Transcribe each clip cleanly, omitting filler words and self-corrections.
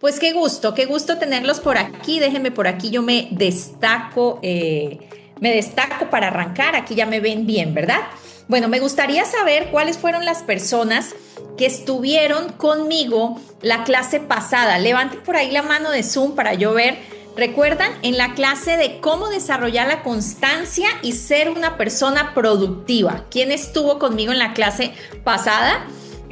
Pues qué gusto tenerlos por aquí. Déjenme por aquí, yo me destaco para arrancar. Aquí ya me ven bien, ¿verdad? Bueno, me gustaría saber cuáles fueron las personas que estuvieron conmigo la clase pasada. Levanten por ahí la mano de Zoom para yo ver. ¿Recuerdan? En la clase de cómo desarrollar la constancia y ser una persona productiva. ¿Quién estuvo conmigo en la clase pasada?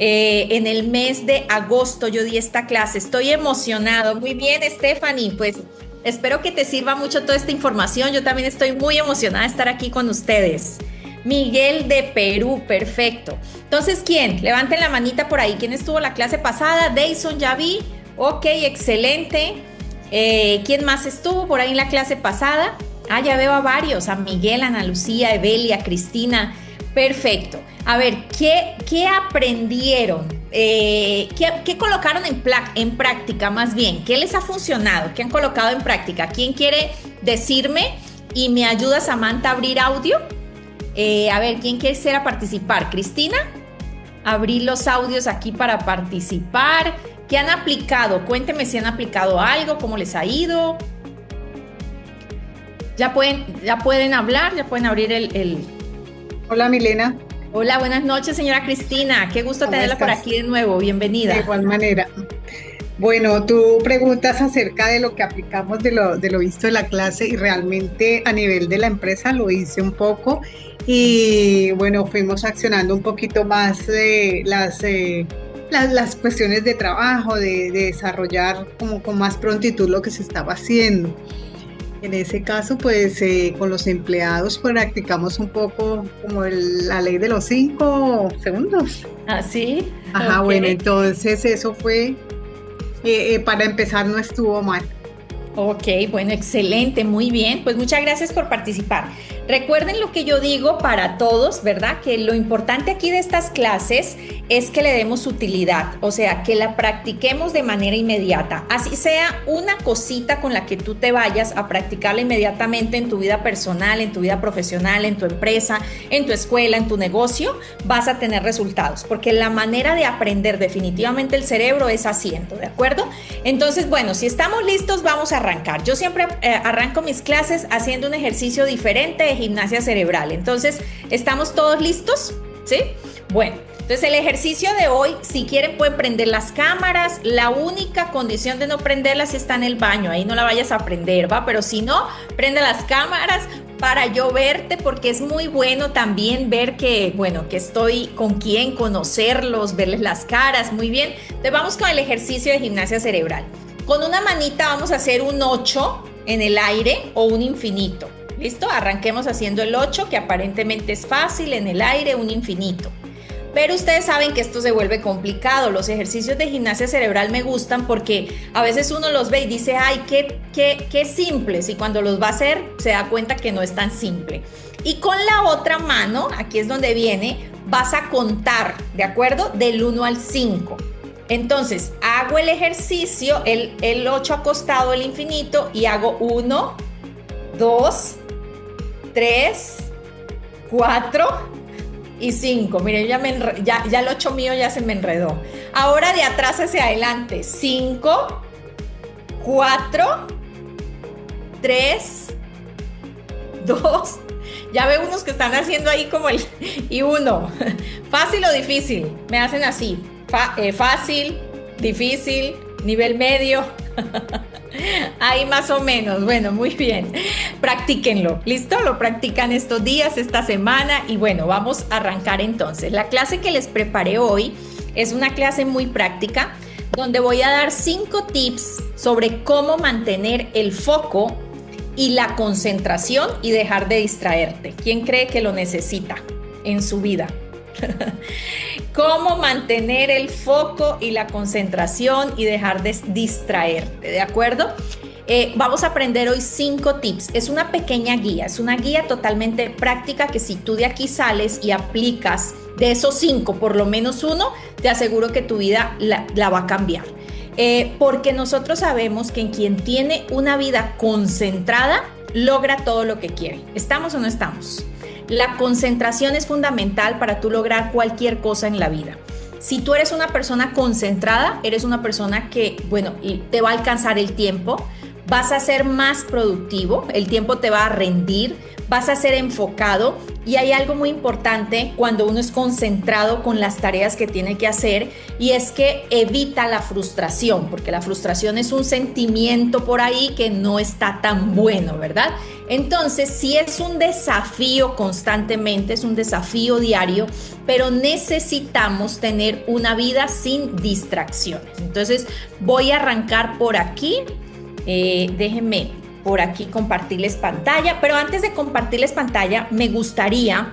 En el mes de agosto yo di esta clase. Estoy emocionado. Muy bien, Stephanie. Pues espero que te sirva mucho toda esta información. Yo también estoy muy emocionada de estar aquí con ustedes. Miguel de Perú, perfecto. Entonces, ¿quién? Levanten la manita por ahí. ¿Quién estuvo la clase pasada? Dayson, ya vi. Ok, excelente. ¿Quién más estuvo por ahí en la clase pasada? Ya veo a varios. A Miguel, Ana Lucía, Evelia, Cristina. Perfecto. A ver, ¿qué aprendieron? ¿Qué colocaron en práctica más bien? ¿Qué les ha funcionado? ¿Qué han colocado en práctica? ¿Quién quiere decirme? Y me ayuda Samantha a abrir audio. A ver, ¿quién quisiera participar? ¿Cristina? Abrir los audios aquí para participar. ¿Qué han aplicado? Cuéntenme si han aplicado algo, cómo les ha ido. Ya pueden hablar, ya pueden abrir el... Hola, Milena. Hola, buenas noches, señora Cristina. Qué gusto tenerla por aquí de nuevo. Bienvenida. De igual manera. Bueno, tú preguntas acerca de lo que aplicamos de lo visto de la clase y realmente a nivel de la empresa lo hice un poco y bueno, fuimos accionando un poquito más las cuestiones de trabajo, de desarrollar como con más prontitud lo que se estaba haciendo. En ese caso, pues con los empleados pues, practicamos un poco como la ley de los 5 segundos. ¿Ah, sí? Ajá, Okay. bueno, entonces eso fue, para empezar no estuvo mal. Ok, bueno, excelente, muy bien. Pues muchas gracias por participar. Recuerden lo que yo digo para todos, ¿verdad? Que lo importante aquí de estas clases es que le demos utilidad, o sea, que la practiquemos de manera inmediata. Así sea una cosita con la que tú te vayas a practicarla inmediatamente en tu vida personal, en tu vida profesional, en tu empresa, en tu escuela, en tu negocio, vas a tener resultados, porque la manera de aprender definitivamente el cerebro es haciendo, ¿de acuerdo? Entonces, bueno, si estamos listos, vamos a arrancar. Yo siempre arranco mis clases haciendo un ejercicio diferente de gimnasia cerebral. Entonces, ¿estamos todos listos? ¿Sí? Bueno, entonces el ejercicio de hoy, si quieren pueden prender las cámaras. La única condición de no prenderlas si está en el baño, ahí no la vayas a prender, ¿va? Pero si no, prende las cámaras para yo verte, porque es muy bueno también ver que, bueno, que estoy con quién, conocerlos, verles las caras, muy bien. Entonces vamos con el ejercicio de gimnasia cerebral. Con una manita vamos a hacer un 8 en el aire o un infinito. ¿Listo? Arranquemos haciendo el 8, que aparentemente es fácil, en el aire, un infinito. Pero ustedes saben que esto se vuelve complicado. Los ejercicios de gimnasia cerebral me gustan porque a veces uno los ve y dice, ay, qué simples. Y cuando los va a hacer, se da cuenta que no es tan simple. Y con la otra mano, aquí es donde viene, vas a contar, ¿de acuerdo? Del 1 al 5. Entonces, hago el ejercicio, el 8 acostado, el infinito, y hago 1, 2, 3, 4 y 5. Miren, ya el 8 mío ya se me enredó. Ahora de atrás hacia adelante. 5, 4, 3, 2. Ya veo unos que están haciendo ahí como y 1. ¿Fácil o difícil? Me hacen así. Fácil, difícil, nivel medio. Ahí más o menos. Bueno, muy bien. Practíquenlo. ¿Listo? Lo practican estos días, esta semana. Y bueno, vamos a arrancar entonces. La clase que les preparé hoy es una clase muy práctica donde voy a dar 5 tips sobre cómo mantener el foco y la concentración y dejar de distraerte. ¿Quién cree que lo necesita en su vida? Cómo mantener el foco y la concentración y dejar de distraerte, ¿de acuerdo? Vamos a aprender hoy 5 tips. Es una pequeña guía, es una guía totalmente práctica que si tú de aquí sales y aplicas de esos 5, por lo menos uno, te aseguro que tu vida la va a cambiar. Porque nosotros sabemos que quien tiene una vida concentrada logra todo lo que quiere. ¿Estamos o no estamos? La concentración es fundamental para tú lograr cualquier cosa en la vida. Si tú eres una persona concentrada, eres una persona que, bueno, te va a alcanzar el tiempo, vas a ser más productivo, el tiempo te va a rendir, vas a ser enfocado y hay algo muy importante cuando uno es concentrado con las tareas que tiene que hacer y es que evita la frustración, porque la frustración es un sentimiento por ahí que no está tan bueno, ¿verdad? Entonces, sí es un desafío constantemente, es un desafío diario, pero necesitamos tener una vida sin distracciones. Entonces, voy a arrancar por aquí. Déjenme por aquí compartirles pantalla, pero antes de compartirles pantalla, me gustaría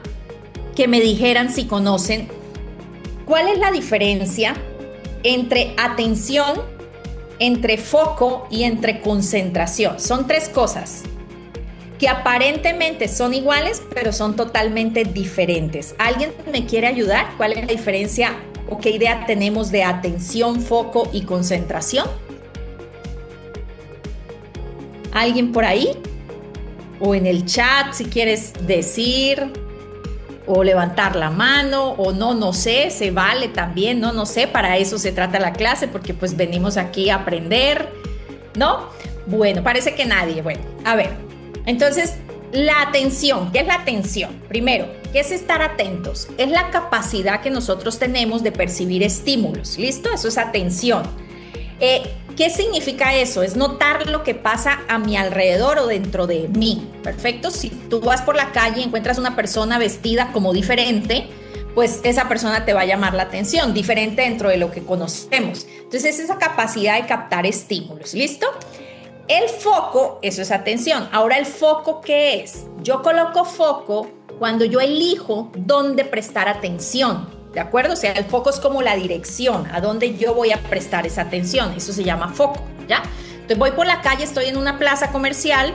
que me dijeran si conocen cuál es la diferencia entre atención, entre foco y entre concentración. Son tres cosas que aparentemente son iguales, pero son totalmente diferentes. ¿Alguien me quiere ayudar? ¿Cuál es la diferencia o qué idea tenemos de atención, foco y concentración? ¿Alguien por ahí? O en el chat si quieres decir o levantar la mano o no sé, se vale también, no sé, para eso se trata la clase porque pues venimos aquí a aprender, ¿no? Bueno, parece que nadie, bueno, a ver, entonces la atención, ¿qué es la atención? Primero, ¿qué es estar atentos? Es la capacidad que nosotros tenemos de percibir estímulos, ¿listo? Eso es atención. ¿Qué significa eso? Es notar lo que pasa a mi alrededor o dentro de mí, ¿perfecto? Si tú vas por la calle y encuentras una persona vestida como diferente, pues esa persona te va a llamar la atención, diferente dentro de lo que conocemos. Entonces es esa capacidad de captar estímulos, ¿listo? El foco, eso es atención. Ahora, ¿el foco qué es? Yo coloco foco cuando yo elijo dónde prestar atención. ¿De acuerdo? O sea, el foco es como la dirección, a dónde yo voy a prestar esa atención. Eso se llama foco, ¿ya? Entonces voy por la calle, estoy en una plaza comercial,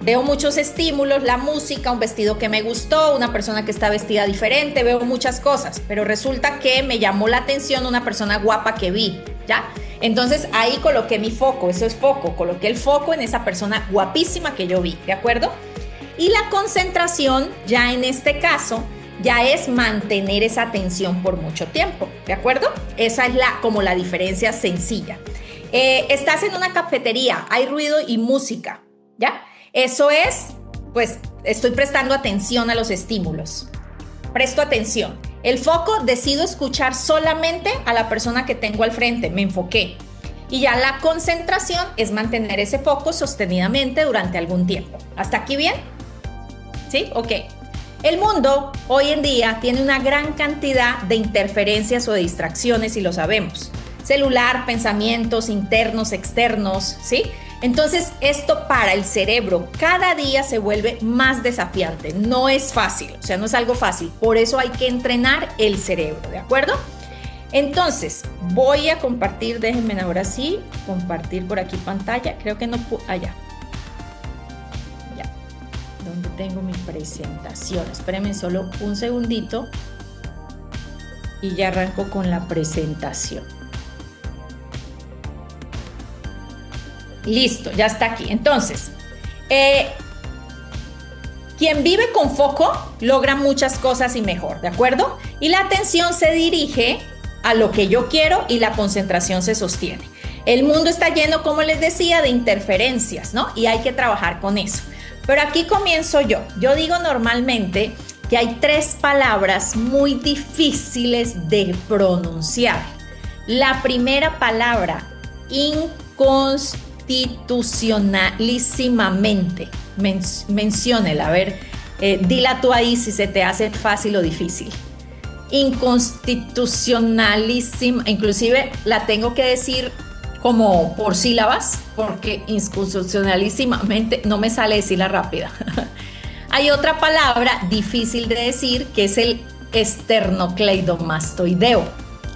veo muchos estímulos, la música, un vestido que me gustó, una persona que está vestida diferente, veo muchas cosas, pero resulta que me llamó la atención una persona guapa que vi, ¿ya? Entonces ahí coloqué mi foco, eso es foco, coloqué el foco en esa persona guapísima que yo vi, ¿de acuerdo? Y la concentración, ya en este caso, ya es mantener esa atención por mucho tiempo, ¿de acuerdo? Esa es como la diferencia sencilla. Estás en una cafetería, hay ruido y música, ¿ya? Eso es, pues, estoy prestando atención a los estímulos. Presto atención. El foco, decido escuchar solamente a la persona que tengo al frente, me enfoqué. Y ya la concentración es mantener ese foco sostenidamente durante algún tiempo. ¿Hasta aquí bien? ¿Sí? Ok. El mundo hoy en día tiene una gran cantidad de interferencias o de distracciones y lo sabemos. Celular, pensamientos internos, externos, ¿sí? Entonces esto para el cerebro cada día se vuelve más desafiante. No es fácil, o sea, no es algo fácil. Por eso hay que entrenar el cerebro, ¿de acuerdo? Entonces voy a compartir, déjenme ahora sí, compartir por aquí pantalla. Creo que no puedo, allá. Donde tengo mi presentación. Espérenme solo un segundito y ya arranco con la presentación. Listo, ya está aquí. Entonces, quien vive con foco logra muchas cosas y mejor, ¿de acuerdo? Y la atención se dirige a lo que yo quiero y la concentración se sostiene. El mundo está lleno, como les decía, de interferencias, ¿no? Y hay que trabajar con eso. Pero aquí comienzo yo. Yo digo normalmente que hay tres palabras muy difíciles de pronunciar. La primera palabra, inconstitucionalísimamente. Menciónela, a ver, dila tú ahí si se te hace fácil o difícil. Inconstitucionalísima, inclusive la tengo que decir como por sílabas, porque inconstitucionalísimamente no me sale decirla rápida. Hay otra palabra difícil de decir que es el esternocleidomastoideo.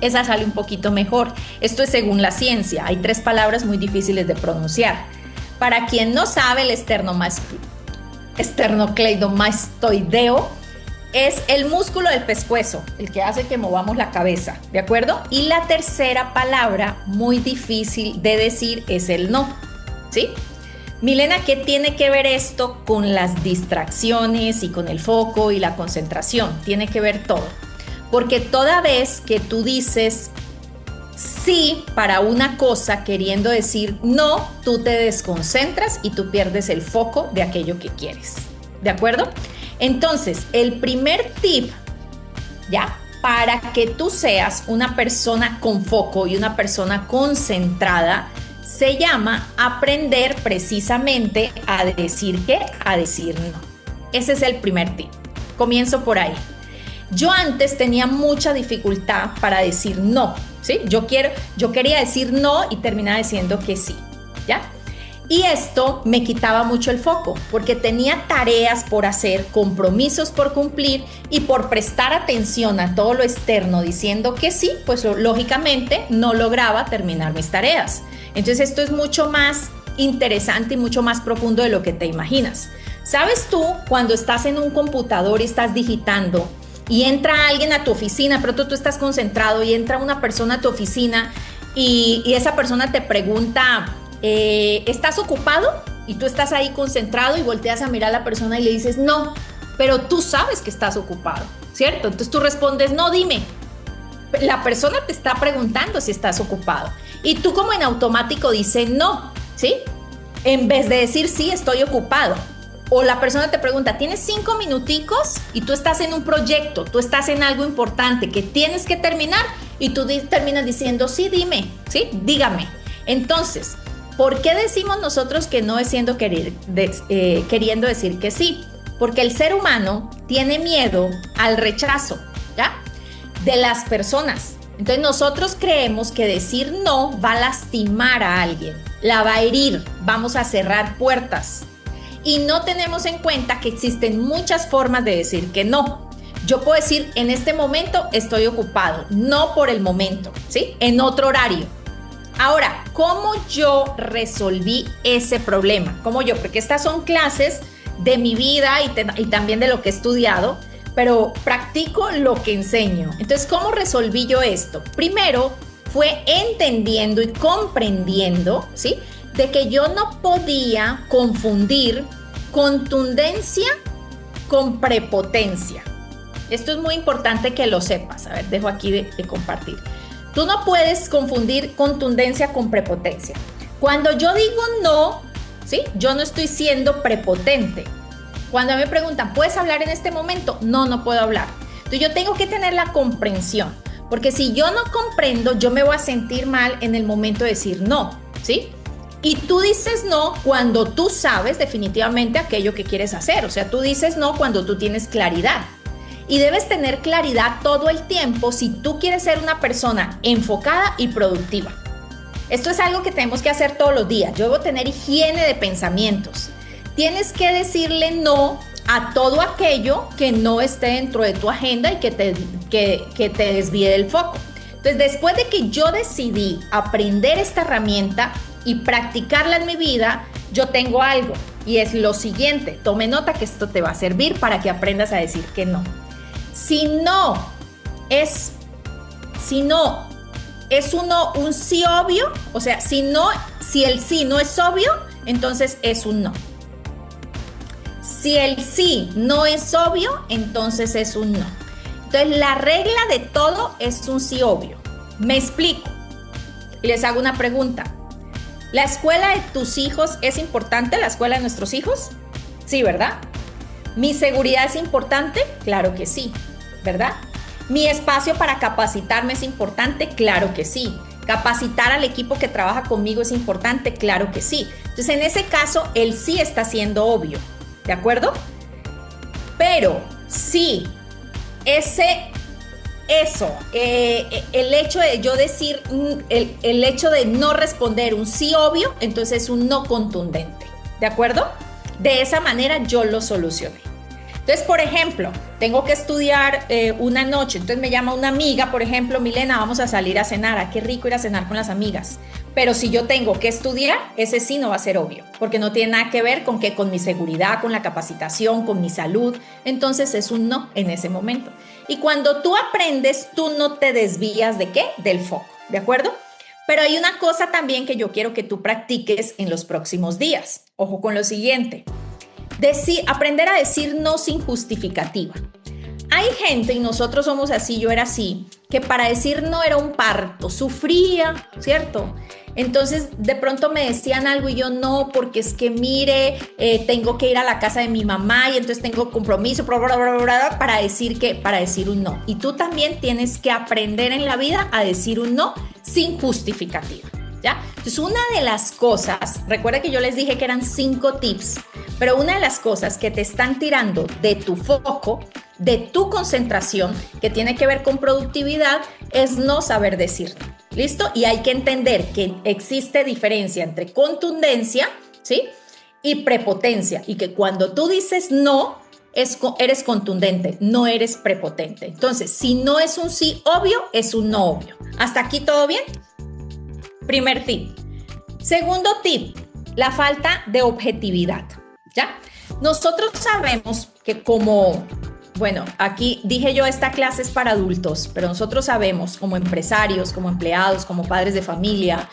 Esa sale un poquito mejor. Esto es según la ciencia. Hay tres palabras muy difíciles de pronunciar. Para quien no sabe, el esternocleidomastoideo es el músculo del pescuezo, el que hace que movamos la cabeza, ¿de acuerdo? Y la tercera palabra muy difícil de decir es el no, ¿sí? Milena, ¿qué tiene que ver esto con las distracciones y con el foco y la concentración? Tiene que ver todo. Porque toda vez que tú dices sí para una cosa queriendo decir no, tú te desconcentras y tú pierdes el foco de aquello que quieres. ¿De acuerdo? Entonces, el primer tip, ya, para que tú seas una persona con foco y una persona concentrada, se llama aprender precisamente a decir qué, a decir no. Ese es el primer tip. Comienzo por ahí. Yo antes tenía mucha dificultad para decir no, ¿sí? Yo quería decir no y terminaba diciendo que sí, ¿ya? Y esto me quitaba mucho el foco, porque tenía tareas por hacer, compromisos por cumplir, y por prestar atención a todo lo externo diciendo que sí, pues lógicamente no lograba terminar mis tareas. Entonces esto es mucho más interesante y mucho más profundo de lo que te imaginas. ¿Sabes tú cuando estás en un computador y estás digitando y entra alguien a tu oficina, pronto tú estás concentrado y entra una persona a tu oficina y esa persona te pregunta, ¿estás ocupado? Y tú estás ahí concentrado y volteas a mirar a la persona y le dices no, pero tú sabes que estás ocupado, ¿cierto? Entonces tú respondes, no, dime. La persona te está preguntando si estás ocupado y tú como en automático dices no, ¿sí? En vez de decir sí, estoy ocupado. O la persona te pregunta, ¿tienes 5 minuticos? Y tú estás en un proyecto, tú estás en algo importante que tienes que terminar y tú terminas diciendo, sí, dime, sí, dígame. Entonces, ¿por qué decimos nosotros que no es queriendo decir que sí? Porque el ser humano tiene miedo al rechazo, ¿ya? De las personas. Entonces nosotros creemos que decir no va a lastimar a alguien, la va a herir, vamos a cerrar puertas. Y no tenemos en cuenta que existen muchas formas de decir que no. Yo puedo decir, en este momento estoy ocupado, no por el momento, ¿sí? En otro horario. Ahora, ¿cómo yo resolví ese problema? ¿Cómo yo? Porque estas son clases de mi vida y también de lo que he estudiado, pero practico lo que enseño. Entonces, ¿cómo resolví yo esto? Primero, fue entendiendo y comprendiendo, ¿sí?, de que yo no podía confundir contundencia con prepotencia. Esto es muy importante que lo sepas. A ver, dejo aquí de compartir. Tú no puedes confundir contundencia con prepotencia. Cuando yo digo no, ¿sí?, yo no estoy siendo prepotente. Cuando me preguntan, ¿puedes hablar en este momento? No, no puedo hablar. Entonces yo tengo que tener la comprensión, porque si yo no comprendo, yo me voy a sentir mal en el momento de decir no, ¿sí? Y tú dices no cuando tú sabes definitivamente aquello que quieres hacer. O sea, tú dices no cuando tú tienes claridad. Y debes tener claridad todo el tiempo si tú quieres ser una persona enfocada y productiva. Esto es algo que tenemos que hacer todos los días. Yo debo tener higiene de pensamientos. Tienes que decirle no a todo aquello que no esté dentro de tu agenda y que te desvíe del foco. Entonces, después de que yo decidí aprender esta herramienta y practicarla en mi vida, yo tengo algo y es lo siguiente. Tome nota que esto te va a servir para que aprendas a decir que no. Si es un sí obvio, o sea, si el sí no es obvio, entonces es un no. Si el sí no es obvio, entonces es un no. Entonces, la regla de todo es un sí obvio. Me explico. Y les hago una pregunta. ¿La escuela de tus hijos es importante? ¿La escuela de nuestros hijos? Sí, ¿verdad? ¿Mi seguridad es importante? Claro que sí, ¿verdad? ¿Mi espacio para capacitarme es importante? Claro que sí. ¿Capacitar al equipo que trabaja conmigo es importante? Claro que sí. Entonces, en ese caso, el sí está siendo obvio, ¿de acuerdo? Pero sí, el hecho de yo decir, el hecho de no responder un sí obvio, entonces es un no contundente, ¿de acuerdo? De esa manera yo lo solucioné. Entonces, por ejemplo, tengo que estudiar una noche, entonces me llama una amiga, por ejemplo, Milena, vamos a salir a cenar, ¿a qué rico ir a cenar con las amigas? Pero si yo tengo que estudiar, ese sí no va a ser obvio, porque no tiene nada que ver con mi seguridad, con la capacitación, con mi salud, entonces es un no en ese momento. Y cuando tú aprendes, tú no te desvías ¿de qué? Del foco, ¿de acuerdo? Pero hay una cosa también que yo quiero que tú practiques en los próximos días. Ojo con lo siguiente. Aprender a decir no sin justificativa. Hay hay gente, y nosotros somos así, yo era así, que para decir no era un parto, sufría, ¿cierto? Entonces de pronto me decían algo y yo no, porque es que mire, tengo que ir a la casa de mi mamá y entonces tengo compromiso, para decir un no. Y tú también tienes que aprender en la vida a decir un no sin justificativa, ¿ya? Entonces una de las cosas, recuerda que yo les dije que eran 5 tips, pero una de las cosas que te están tirando de tu foco, de tu concentración, que tiene que ver con productividad, es no saber decir no. ¿Listo? Y hay que entender que existe diferencia entre contundencia, ¿sí? Y prepotencia. Y que cuando tú dices no, eres contundente, no eres prepotente. Entonces, si no es un sí obvio, es un no obvio. ¿Hasta aquí todo bien? Primer tip. Segundo tip, la falta de objetividad, ¿ya? Nosotros sabemos que bueno, aquí dije yo, esta clase es para adultos, pero nosotros sabemos como empresarios, como empleados, como padres de familia,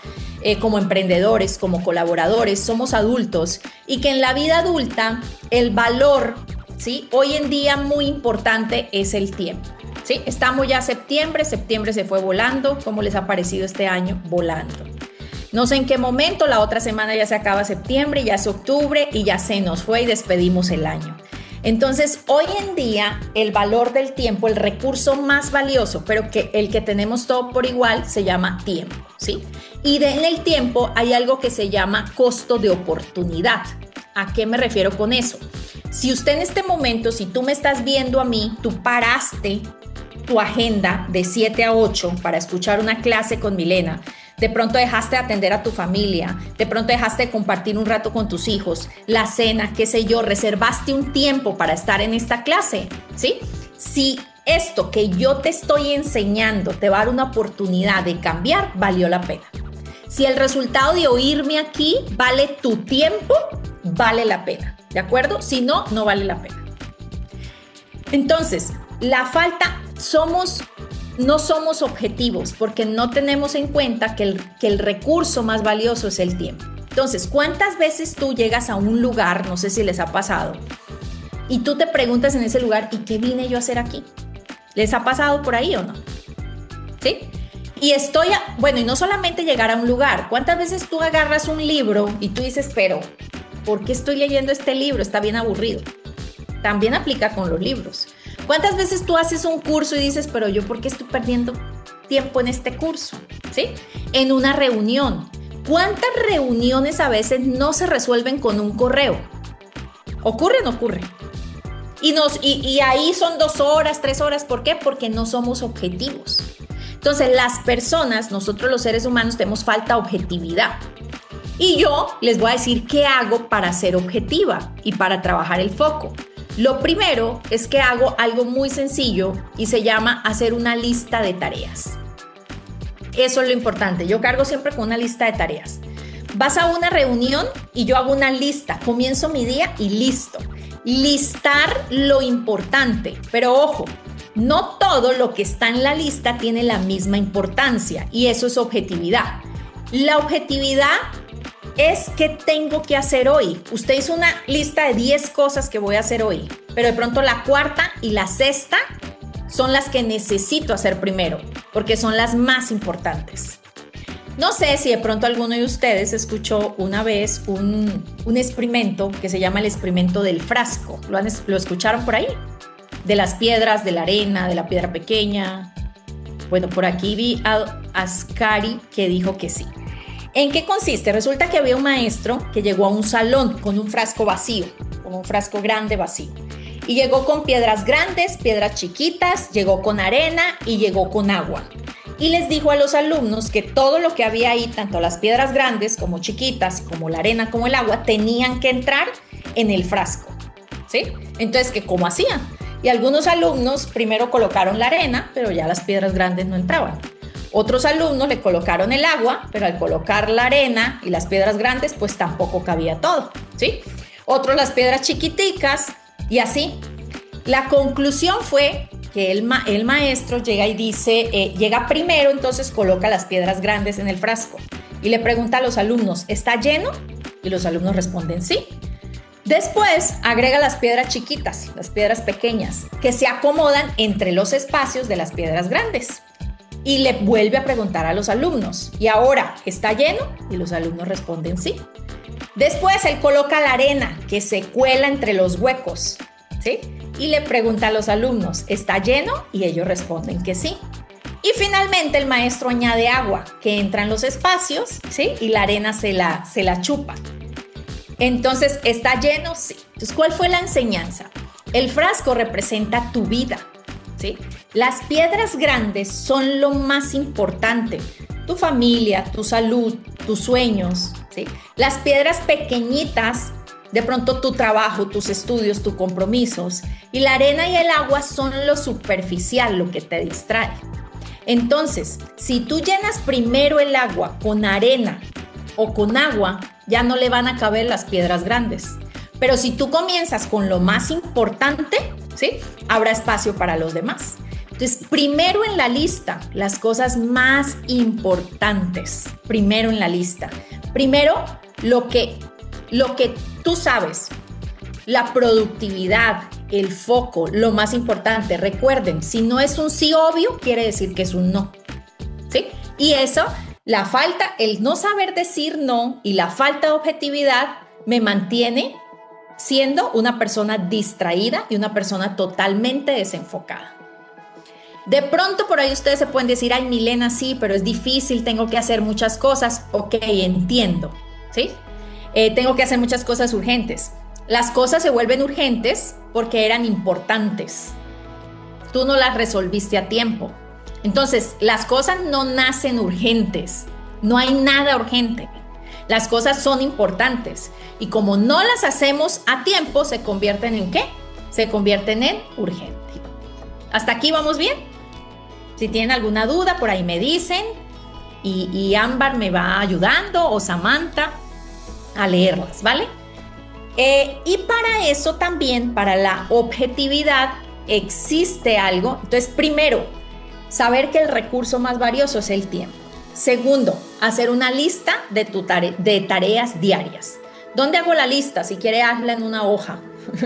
como emprendedores, como colaboradores, somos adultos y que en la vida adulta el valor, ¿sí? Hoy en día muy importante es el tiempo, ¿sí? Estamos ya septiembre se fue volando. ¿Cómo les ha parecido este año? Volando. No sé en qué momento, la otra semana ya se acaba septiembre, ya es octubre y ya se nos fue y despedimos el año. Entonces, hoy en día, el valor del tiempo, el recurso más valioso, pero el que tenemos todo por igual, se llama tiempo, ¿sí? Y en el tiempo hay algo que se llama costo de oportunidad. ¿A qué me refiero con eso? Si usted en este momento, si tú me estás viendo a mí, tú paraste tu agenda de 7 a 8 para escuchar una clase con Milena, de pronto dejaste de atender a tu familia, de pronto dejaste de compartir un rato con tus hijos, la cena, qué sé yo, reservaste un tiempo para estar en esta clase, ¿sí? Si esto que yo te estoy enseñando te va a dar una oportunidad de cambiar, valió la pena. Si el resultado de oírme aquí vale tu tiempo, vale la pena, ¿de acuerdo? Si no, no vale la pena. Entonces, no somos objetivos porque no tenemos en cuenta que el recurso más valioso es el tiempo. Entonces, ¿cuántas veces tú llegas a un lugar, no sé si les ha pasado, y tú te preguntas en ese lugar, ¿y qué vine yo a hacer aquí? ¿Les ha pasado por ahí o no? ¿Sí? Y y no solamente llegar a un lugar, ¿cuántas veces tú agarras un libro y tú dices, pero, ¿por qué estoy leyendo este libro? Está bien aburrido. También aplica con los libros. ¿Cuántas veces tú haces un curso y dices, pero yo por qué estoy perdiendo tiempo en este curso? ¿Sí? En una reunión. ¿Cuántas reuniones a veces no se resuelven con un correo? ¿Ocurre o no ocurre? Y ahí son 2 horas, 3 horas. ¿Por qué? Porque no somos objetivos. Entonces, las personas, nosotros los seres humanos, tenemos falta de objetividad. Y yo les voy a decir qué hago para ser objetiva y para trabajar el foco. Lo primero es que hago algo muy sencillo y se llama hacer una lista de tareas. Eso es lo importante. Yo cargo siempre con una lista de tareas. Vas a una reunión y yo hago una lista. Comienzo mi día y listo. Listar lo importante. Pero ojo, no todo lo que está en la lista tiene la misma importancia y eso es objetividad. La objetividad es qué tengo que hacer hoy. Usted hizo una lista de 10 cosas que voy a hacer hoy, pero de pronto la cuarta y la sexta son las que necesito hacer primero, porque son las más importantes. No sé si de pronto alguno de ustedes escuchó una vez un experimento que se llama el experimento del frasco. ¿Lo escucharon por ahí? De las piedras, de la arena, de la piedra pequeña. Bueno, por aquí vi a Ascari que dijo que sí. ¿En qué consiste? Resulta que había un maestro que llegó a un salón con un frasco vacío, con un frasco grande vacío. Y llegó con piedras grandes, piedras chiquitas, llegó con arena y llegó con agua. Y les dijo a los alumnos que todo lo que había ahí, tanto las piedras grandes como chiquitas, como la arena, como el agua, tenían que entrar en el frasco, ¿sí? Entonces, ¿cómo hacían? Y algunos alumnos primero colocaron la arena, pero ya las piedras grandes no entraban. Otros alumnos le colocaron el agua, pero al colocar la arena y las piedras grandes, pues tampoco cabía todo, ¿sí? Otros las piedras chiquiticas y así. La conclusión fue que el maestro llega y dice, llega primero, entonces coloca las piedras grandes en el frasco y le pregunta a los alumnos, ¿está lleno? Y los alumnos responden sí. Después agrega las piedras chiquitas, las piedras pequeñas, que se acomodan entre los espacios de las piedras grandes. Y le vuelve a preguntar a los alumnos, ¿y ahora está lleno? Y los alumnos responden sí. Después él coloca la arena que se cuela entre los huecos, ¿sí? Y le pregunta a los alumnos, ¿está lleno? Y ellos responden que sí. Y finalmente el maestro añade agua que entra en los espacios, ¿sí? Y la arena se la chupa. Entonces, ¿está lleno? Sí. Entonces, ¿cuál fue la enseñanza? El frasco representa tu vida, ¿sí? Las piedras grandes son lo más importante. Tu familia, tu salud, tus sueños, ¿sí? Las piedras pequeñitas, de pronto tu trabajo, tus estudios, tus compromisos. Y la arena y el agua son lo superficial, lo que te distrae. Entonces, si tú llenas primero el agua con arena o con agua, ya no le van a caber las piedras grandes. Pero si tú comienzas con lo más importante, ¿sí? Habrá espacio para los demás. Entonces, primero en la lista, las cosas más importantes. Primero en la lista. Primero, lo que tú sabes. La productividad, el foco, lo más importante. Recuerden, si no es un sí obvio, quiere decir que es un no. ¿Sí? Y eso, la falta, el no saber decir no y la falta de objetividad me mantiene siendo una persona distraída y una persona totalmente desenfocada. De pronto por ahí ustedes se pueden decir, ay, Milena, sí, pero es difícil, tengo que hacer muchas cosas. Ok, entiendo, ¿sí? Tengo que hacer muchas cosas urgentes. Las cosas se vuelven urgentes porque eran importantes. Tú no las resolviste a tiempo. Entonces, las cosas no nacen urgentes. No hay nada urgente. Las cosas son importantes. Y como no las hacemos a tiempo, ¿se convierten en qué? Se convierten en urgente. ¿Hasta aquí vamos bien? Si tienen alguna duda, por ahí me dicen. Y Ámbar me va ayudando, o Samantha, a leerlas, ¿vale? Y para eso también, para la objetividad, existe algo. Entonces, primero, saber que el recurso más valioso es el tiempo. Segundo, hacer una lista de tareas diarias. ¿Dónde hago la lista? Si quiere, hazla en una hoja.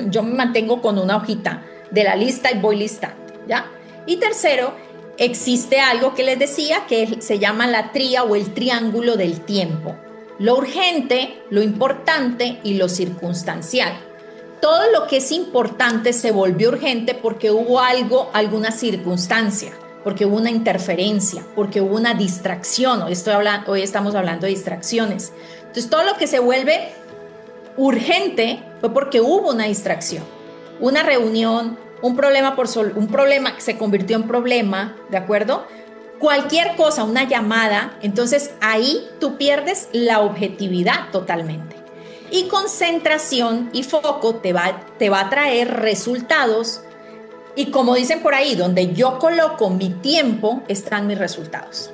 Yo me mantengo con una hojita de la lista y voy listando, ¿ya? Y tercero, existe algo que les decía que se llama la tría o el triángulo del tiempo. Lo urgente, lo importante y lo circunstancial. Todo lo que es importante se volvió urgente porque hubo alguna circunstancia, porque hubo una interferencia, porque hubo una distracción. Hoy estamos hablando de distracciones. Entonces, todo lo que se vuelve urgente fue porque hubo una distracción, una reunión, un problema que se convirtió en problema, ¿de acuerdo? Cualquier cosa, una llamada, entonces ahí tú pierdes la objetividad totalmente. Y concentración y foco te va a traer resultados. Y como dicen por ahí, donde yo coloco mi tiempo, están mis resultados.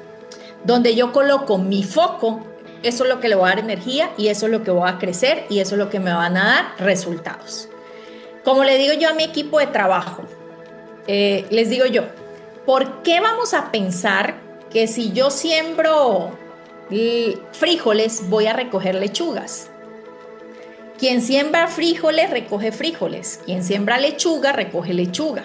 Donde yo coloco mi foco, eso es lo que le va a dar energía y eso es lo que va a crecer y eso es lo que me van a dar resultados. Como le digo yo a mi equipo de trabajo, les digo yo, ¿por qué vamos a pensar que si yo siembro frijoles voy a recoger lechugas? Quien siembra frijoles recoge frijoles, quien siembra lechuga recoge lechuga.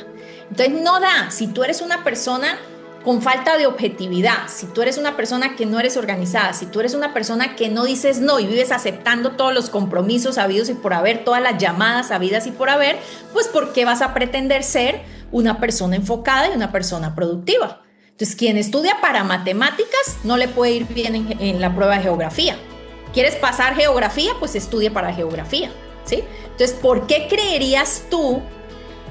Entonces no da, si tú eres una persona con falta de objetividad, si tú eres una persona que no eres organizada, si tú eres una persona que no dices no y vives aceptando todos los compromisos habidos y por haber, todas las llamadas habidas y por haber, pues ¿por qué vas a pretender ser una persona enfocada y una persona productiva? Entonces, quien estudia para matemáticas no le puede ir bien en la prueba de geografía. ¿Quieres pasar geografía? Pues estudie para geografía, ¿sí? Entonces, ¿por qué creerías tú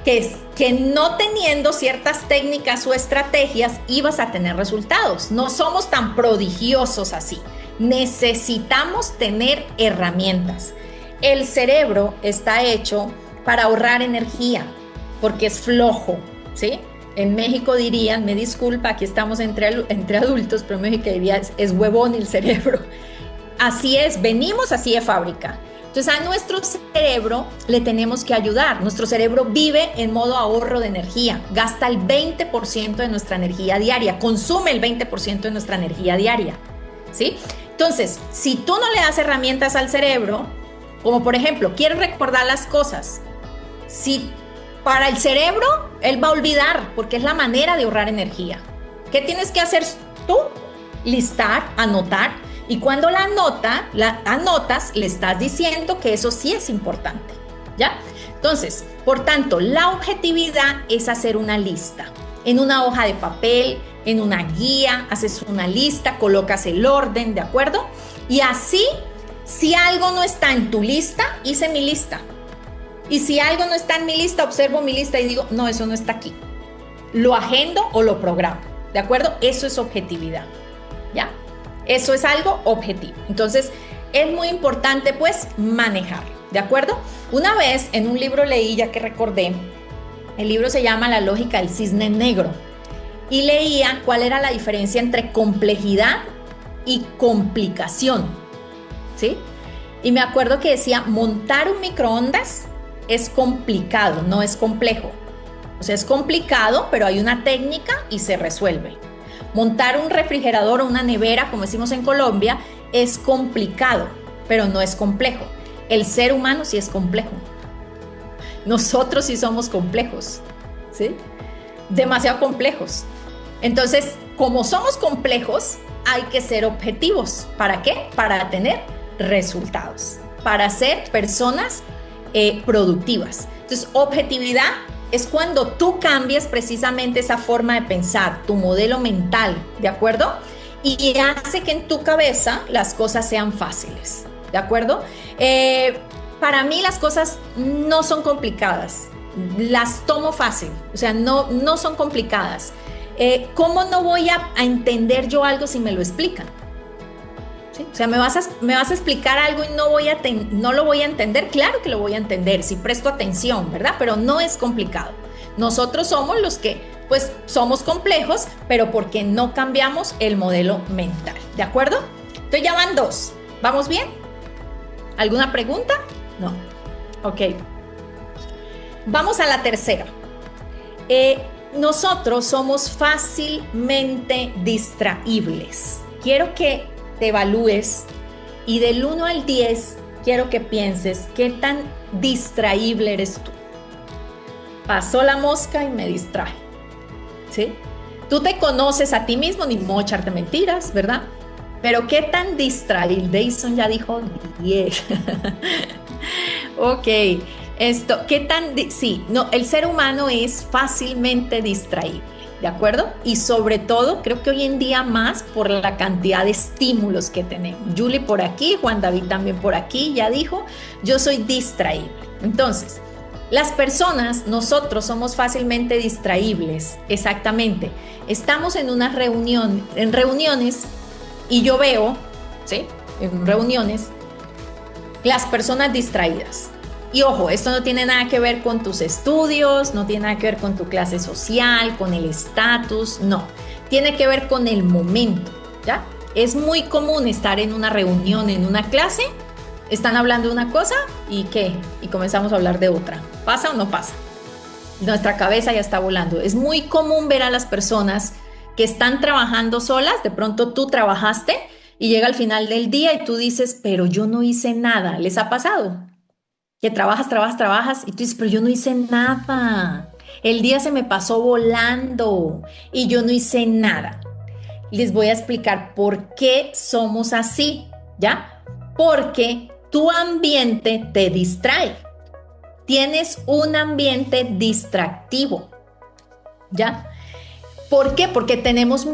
que no teniendo ciertas técnicas o estrategias ibas a tener resultados? No somos tan prodigiosos así. Necesitamos tener herramientas. El cerebro está hecho para ahorrar energía, porque es flojo, ¿sí? En México dirían, me disculpa, aquí estamos entre adultos, pero en México dirían, es huevón el cerebro. Así es, venimos así de fábrica. Entonces a nuestro cerebro le tenemos que ayudar. Nuestro cerebro vive en modo ahorro de energía, gasta el 20% de nuestra energía diaria, consume el 20% de nuestra energía diaria, ¿sí? Entonces, si tú no le das herramientas al cerebro, Como por ejemplo, quieres recordar las cosas. Si para el cerebro, él va a olvidar porque es la manera de ahorrar energía. ¿Qué tienes que hacer tú? Listar, anotar. Y cuando la anotas, le estás diciendo que eso sí es importante, ¿ya? Entonces, por tanto, la objetividad es hacer una lista. En una hoja de papel, en una guía, haces una lista, colocas el orden, ¿de acuerdo? Y así, si algo no está en tu lista, hice mi lista. Y si algo no está en mi lista, observo mi lista y digo, no, eso no está aquí. Lo agendo o lo programo, ¿de acuerdo? Eso es objetividad, ¿ya? Eso es algo objetivo. Entonces, es muy importante, pues, manejar, ¿de acuerdo? Una vez en un libro leí, ya que recordé, el libro se llama La lógica del cisne negro, y leía cuál era la diferencia entre complejidad y complicación, ¿sí? Y me acuerdo que decía, montar un microondas es complicado, no es complejo. O sea, es complicado, pero hay una técnica y se resuelve. Montar un refrigerador o una nevera, como decimos en Colombia, es complicado, pero no es complejo. El ser humano sí es complejo. Nosotros sí somos complejos, ¿sí? Demasiado complejos. Entonces, como somos complejos, hay que ser objetivos. ¿Para qué? Para tener resultados, para ser personas productivas. Entonces, objetividad es cuando tú cambias precisamente esa forma de pensar, tu modelo mental, ¿de acuerdo? Y hace que en tu cabeza las cosas sean fáciles, ¿de acuerdo? Para mí las cosas no son complicadas, las tomo fácil, o sea, no son complicadas. ¿Cómo no voy a entender yo algo si me lo explican? ¿Sí? O sea, me vas a explicar algo y no lo voy a entender. Claro que lo voy a entender si presto atención, ¿verdad? Pero no es complicado. Nosotros somos los que, pues, somos complejos, pero porque no cambiamos el modelo mental, ¿de acuerdo? Entonces ya van 2. ¿Vamos bien? ¿Alguna pregunta? No. Ok. Vamos a la tercera. Nosotros somos fácilmente distraíbles. Quiero que te evalúes y del 1 al 10 quiero que pienses qué tan distraíble eres tú. Pasó la mosca y me distrae, ¿sí? Tú te conoces a ti mismo, ni modo echarte mentiras, ¿verdad? Pero qué tan distraíble. Dyson ya dijo 10. Ok, ¿qué tan? Sí, no, el ser humano es fácilmente distraíble, ¿de acuerdo? Y sobre todo, creo que hoy en día más por la cantidad de estímulos que tenemos. Julie por aquí, Juan David también por aquí, ya dijo, yo soy distraíble. Entonces, las personas, nosotros somos fácilmente distraíbles, exactamente. Estamos en una reunión, en reuniones, y yo veo, ¿sí? En reuniones, las personas distraídas. Y ojo, esto no tiene nada que ver con tus estudios, no tiene nada que ver con tu clase social, con el estatus, no. Tiene que ver con el momento, ¿ya? Es muy común estar en una reunión, en una clase, están hablando de una cosa y ¿qué? Y comenzamos a hablar de otra. ¿Pasa o no pasa? Nuestra cabeza ya está volando. Es muy común ver a las personas que están trabajando solas, de pronto tú trabajaste y llega al final del día y tú dices, pero yo no hice nada. ¿Les ha pasado? Que trabajas y tú dices, pero yo no hice nada. El día se me pasó volando y yo no hice nada. Les voy a explicar por qué somos así, ¿ya? Porque tu ambiente te distrae. Tienes un ambiente distractivo, ¿ya? ¿Por qué? Porque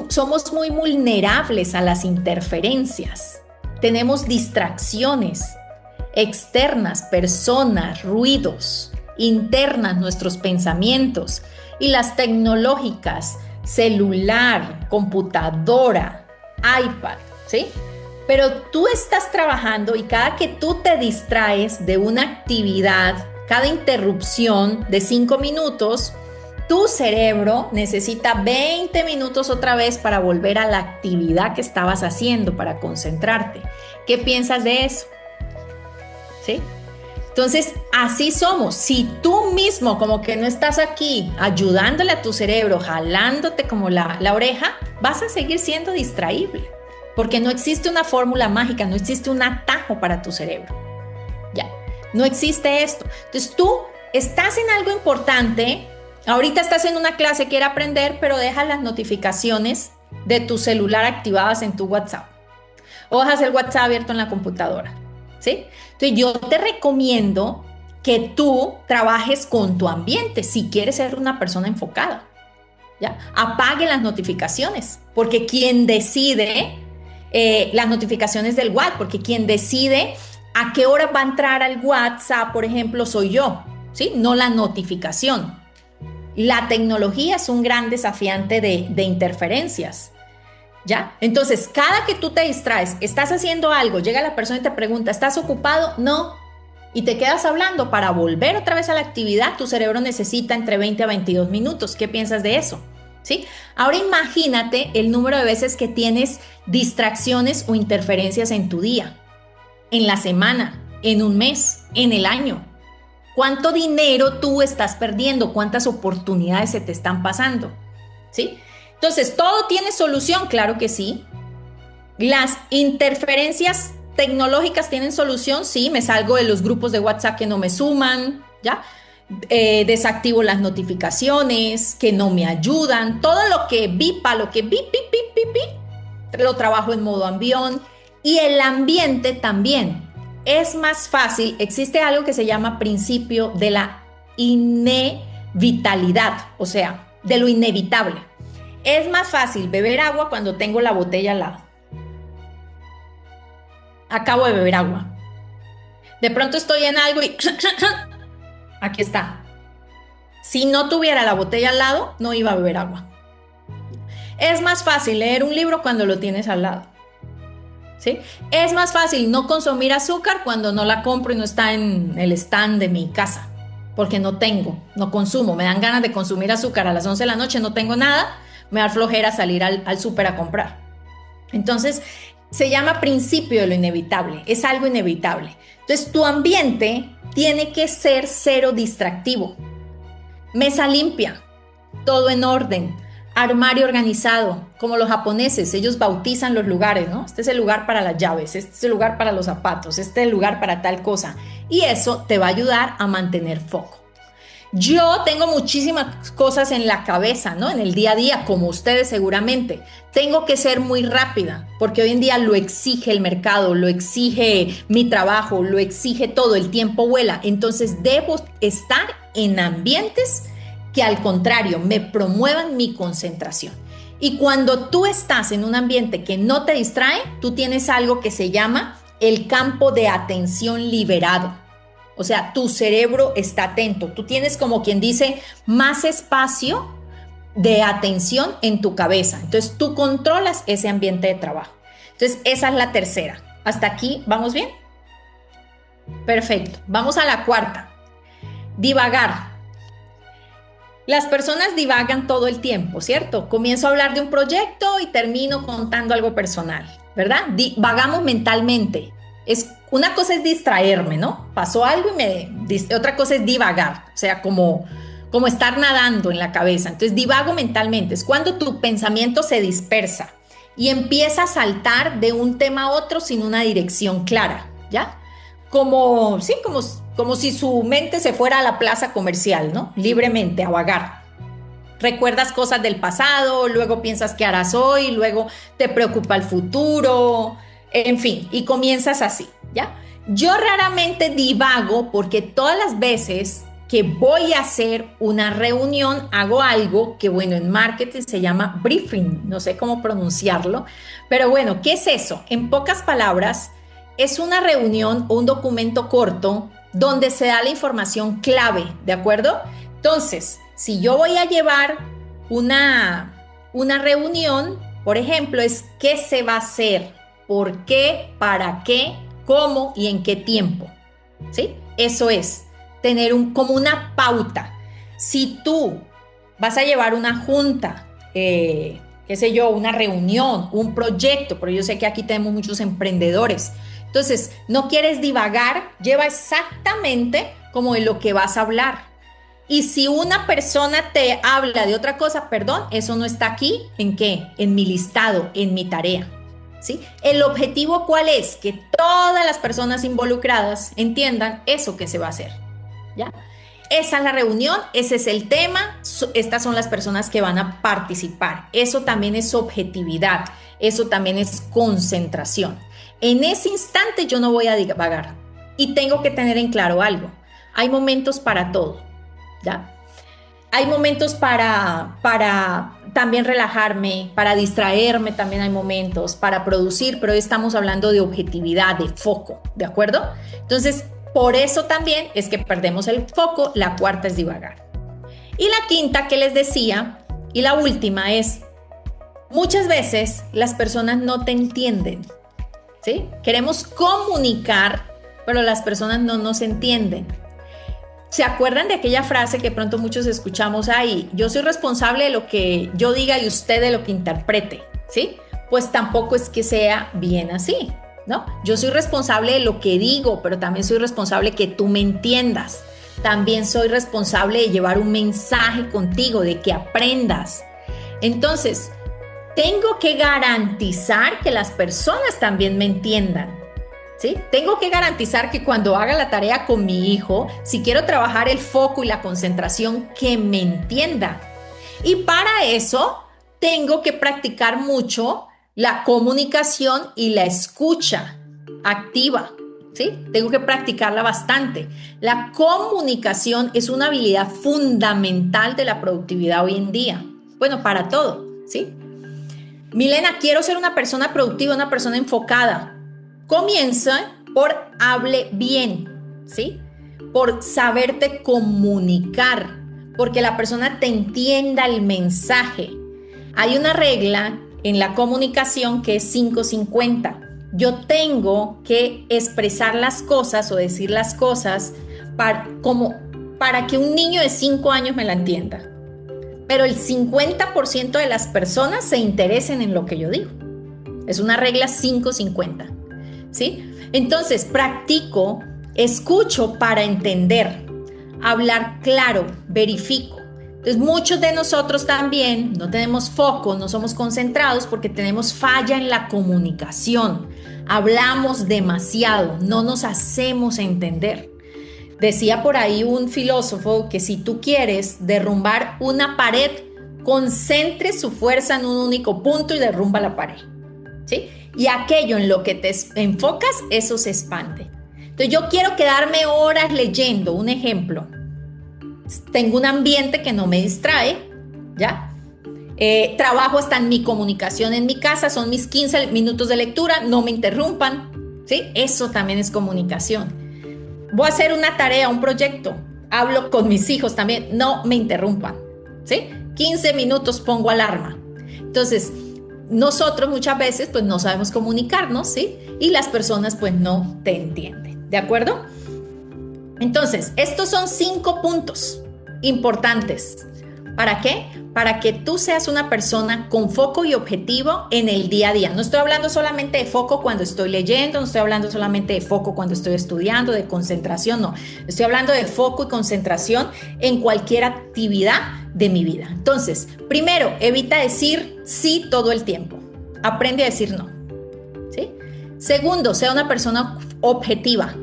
somos muy vulnerables a las interferencias. Tenemos distracciones externas, personas, ruidos, internas, nuestros pensamientos, y las tecnológicas, celular, computadora, iPad, ¿sí? Pero tú estás trabajando y cada que tú te distraes de una actividad, cada interrupción de 5 minutos, tu cerebro necesita 20 minutos otra vez para volver a la actividad que estabas haciendo, para concentrarte. ¿Qué piensas de eso? ¿Sí? Entonces, así somos. Si tú mismo como que no estás aquí ayudándole a tu cerebro, jalándote como la oreja, vas a seguir siendo distraíble, porque no existe una fórmula mágica, no existe un atajo para tu cerebro. Ya. No existe esto. Entonces tú estás en algo importante, ahorita estás en una clase, quieres aprender, pero dejas las notificaciones de tu celular activadas en tu WhatsApp. O dejas el WhatsApp abierto en la computadora, ¿sí? Entonces yo te recomiendo que tú trabajes con tu ambiente si quieres ser una persona enfocada, ¿ya? Apague las notificaciones, porque quien decide las notificaciones del WhatsApp, porque quien decide a qué hora va a entrar al WhatsApp, por ejemplo, soy yo, ¿sí? No la notificación. La tecnología es un gran desafiante de interferencias, ¿ya? Entonces, cada que tú te distraes, estás haciendo algo, llega la persona y te pregunta, ¿estás ocupado? No. Y te quedas hablando para volver otra vez a la actividad, tu cerebro necesita entre 20 a 22 minutos. ¿Qué piensas de eso? ¿Sí? Ahora imagínate el número de veces que tienes distracciones o interferencias en tu día, en la semana, en un mes, en el año. ¿Cuánto dinero tú estás perdiendo? ¿Cuántas oportunidades se te están pasando? ¿Sí? Entonces, ¿todo tiene solución? Claro que sí. Las interferencias tecnológicas tienen solución, sí, me salgo de los grupos de WhatsApp que no me suman, ¿ya? Desactivo las notificaciones que no me ayudan, todo lo que bipa, lo que bip, bip, bip, bip, bip, lo trabajo en modo avión y el ambiente también. Es más fácil, existe algo que se llama principio de la inevitabilidad, o sea, de lo inevitable. Es más fácil beber agua cuando tengo la botella al lado. Acabo de beber agua. De pronto estoy en algo y aquí está. Si no tuviera la botella al lado, no iba a beber agua. Es más fácil leer un libro cuando lo tienes al lado, ¿sí? Es más fácil no consumir azúcar cuando no la compro y no está en el stand de mi casa, porque no consumo. Me dan ganas de consumir azúcar a las 11 de la noche, no tengo nada, me da flojera salir al súper a comprar. Entonces, se llama principio de lo inevitable, es algo inevitable. Entonces, tu ambiente tiene que ser cero distractivo. Mesa limpia, todo en orden, armario organizado, como los japoneses, ellos bautizan los lugares, ¿no? Este es el lugar para las llaves, este es el lugar para los zapatos, este es el lugar para tal cosa. Y eso te va a ayudar a mantener foco. Yo tengo muchísimas cosas en la cabeza, ¿no? En el día a día, como ustedes seguramente. Tengo que ser muy rápida, porque hoy en día lo exige el mercado, lo exige mi trabajo, lo exige todo, el tiempo vuela. Entonces debo estar en ambientes que al contrario me promuevan mi concentración. Y cuando tú estás en un ambiente que no te distrae, tú tienes algo que se llama el campo de atención liberado. O sea, tu cerebro está atento. Tú tienes, como quien dice, más espacio de atención en tu cabeza. Entonces, tú controlas ese ambiente de trabajo. Entonces, esa es la tercera. ¿Hasta aquí vamos bien? Perfecto. Vamos a la cuarta. Divagar. Las personas divagan todo el tiempo, ¿cierto? Comienzo a hablar de un proyecto y termino contando algo personal, ¿verdad? Divagamos mentalmente. Una cosa es distraerme, ¿no? Pasó algo y otra cosa es divagar, o sea, como estar nadando en la cabeza. Entonces, divago mentalmente. Es cuando tu pensamiento se dispersa y empieza a saltar de un tema a otro sin una dirección clara, ¿ya? Como si su mente se fuera a la plaza comercial, ¿no? Libremente, a vagar. Recuerdas cosas del pasado, luego piensas qué harás hoy, luego te preocupa el futuro, en fin, y comienzas así, ¿ya? Yo raramente divago porque todas las veces que voy a hacer una reunión, hago algo que, bueno, en marketing se llama briefing, no sé cómo pronunciarlo, pero bueno, ¿qué es eso? En pocas palabras, es una reunión o un documento corto donde se da la información clave, ¿de acuerdo? Entonces, si yo voy a llevar una reunión, por ejemplo, es qué se va a hacer, por qué, para qué, cómo y en qué tiempo, ¿sí? Eso es tener como una pauta. Si tú vas a llevar una junta, qué sé yo, una reunión, un proyecto, pero yo sé que aquí tenemos muchos emprendedores, entonces no quieres divagar, lleva exactamente como de lo que vas a hablar. Y si una persona te habla de otra cosa, perdón, eso no está aquí, ¿en qué? En mi listado, en mi tarea, ¿sí? ¿El objetivo cuál es? Que todas las personas involucradas entiendan eso que se va a hacer, ¿ya? Esa es la reunión, ese es el tema, estas son las personas que van a participar. Eso también es objetividad, eso también es concentración. En ese instante yo no voy a divagar y tengo que tener en claro algo. Hay momentos para todo, ¿ya? Hay momentos para también relajarme, para distraerme, también hay momentos para producir, pero hoy estamos hablando de objetividad, de foco, ¿de acuerdo? Entonces, por eso también es que perdemos el foco. La cuarta es divagar. Y la quinta que les decía, y la última es, muchas veces las personas no te entienden, ¿sí? Queremos comunicar, pero las personas no nos entienden. ¿Se acuerdan de aquella frase que pronto muchos escuchamos ahí? Yo soy responsable de lo que yo diga y usted de lo que interprete, ¿sí? Pues tampoco es que sea bien así, ¿no? Yo soy responsable de lo que digo, pero también soy responsable que tú me entiendas. También soy responsable de llevar un mensaje contigo, de que aprendas. Entonces, tengo que garantizar que las personas también me entiendan, ¿sí? Tengo que garantizar que cuando haga la tarea con mi hijo, si quiero trabajar el foco y la concentración, que me entienda. Y para eso, tengo que practicar mucho la comunicación y la escucha activa, ¿sí? Tengo que practicarla bastante. La comunicación es una habilidad fundamental de la productividad hoy en día. Bueno, para todo, ¿sí? Milena, quiero ser una persona productiva, una persona enfocada. Comienza por hable bien, ¿sí? Por saberte comunicar, porque la persona te entienda el mensaje. Hay una regla en la comunicación que es 5-50. Yo tengo que expresar las cosas o decir las cosas para que un niño de 5 años me la entienda. Pero el 50% de las personas se interesen en lo que yo digo. Es una regla 5-50, ¿sí? Entonces, practico, escucho para entender, hablar claro, verifico. Entonces, muchos de nosotros también no tenemos foco, no somos concentrados porque tenemos falla en la comunicación. Hablamos demasiado, no nos hacemos entender. Decía por ahí un filósofo que si tú quieres derrumbar una pared, concentre su fuerza en un único punto y derrumba la pared, ¿sí? Y aquello en lo que te enfocas, eso se expande. Entonces, yo quiero quedarme horas leyendo, un ejemplo. Tengo un ambiente que no me distrae, ¿ya? Trabajo hasta en mi comunicación en mi casa, son mis 15 minutos de lectura, no me interrumpan, ¿sí? Eso también es comunicación. Voy a hacer una tarea, un proyecto, hablo con mis hijos también, no me interrumpan, ¿sí? 15 minutos pongo alarma. Entonces, nosotros muchas veces pues no sabemos comunicarnos, ¿sí? Y las personas pues no te entienden, ¿de acuerdo? Entonces, estos son 5 puntos importantes. ¿Para qué? Para que tú seas una persona con foco y objetivo en el día a día. No estoy hablando solamente de foco cuando estoy leyendo, no estoy hablando solamente de foco cuando estoy estudiando, de concentración, no. Estoy hablando de foco y concentración en cualquier actividad de mi vida. Entonces, primero, evita decir sí todo el tiempo. Aprende a decir no, ¿sí? Segundo, sea una persona objetiva.